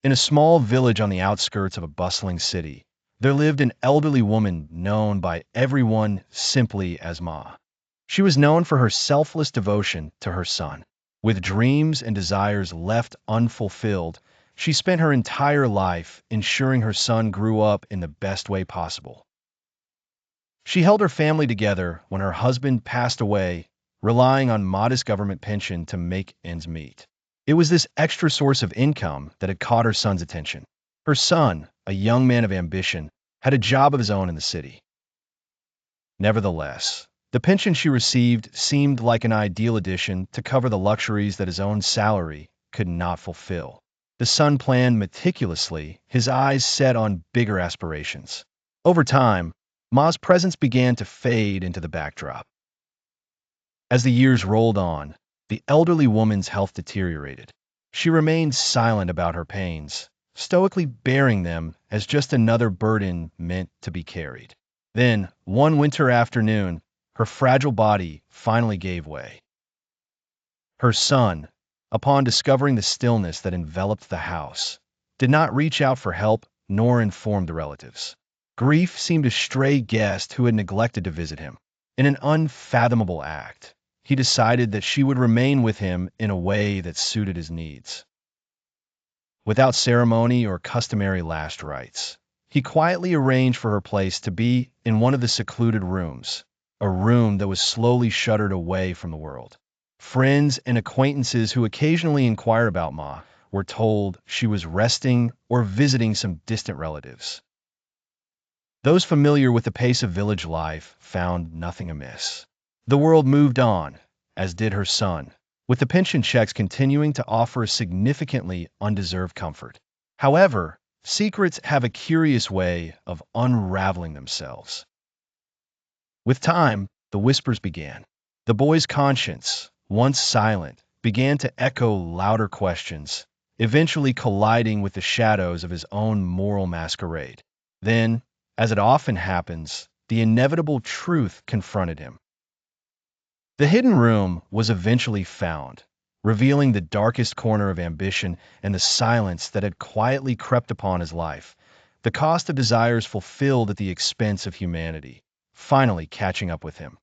In a small village on the outskirts of a bustling city, there lived an elderly woman known by everyone simply as Ma. She was known for her selfless devotion to her son. With dreams and desires left unfulfilled, she spent her entire life ensuring her son grew up in the best way possible. She held her family together when her husband passed away, relying on modest government pension to make ends meet. It was this extra source of income that had caught her son's attention. Her son, a young man of ambition, had a job of his own in the city. Nevertheless, the pension she received seemed like an ideal addition to cover the luxuries that his own salary could not fulfill. The son planned meticulously, his eyes set on bigger aspirations. Over time, Ma's presence began to fade into the backdrop. As the years rolled on, the elderly woman's health deteriorated. She remained silent about her pains, stoically bearing them as just another burden meant to be carried. Then, one winter afternoon, her fragile body finally gave way. Her son, upon discovering the stillness that enveloped the house, did not reach out for help nor inform the relatives. Grief seemed a stray guest who had neglected to visit him. In an unfathomable act, he decided that she would remain with him in a way that suited his needs. Without ceremony or customary last rites, he quietly arranged for her place to be in one of the secluded rooms, a room that was slowly shuttered away from the world. Friends and acquaintances who occasionally inquired about Ma were told she was resting or visiting some distant relatives. Those familiar with the pace of village life found nothing amiss. The world moved on, as did her son, with the pension checks continuing to offer a significantly undeserved comfort. However, secrets have a curious way of unraveling themselves. With time, the whispers began. The boy's conscience, once silent, began to echo louder questions, eventually colliding with the shadows of his own moral masquerade. Then, as it often happens, the inevitable truth confronted him. The hidden room was eventually found, revealing the darkest corner of ambition and the silence that had quietly crept upon his life, the cost of desires fulfilled at the expense of humanity, finally catching up with him.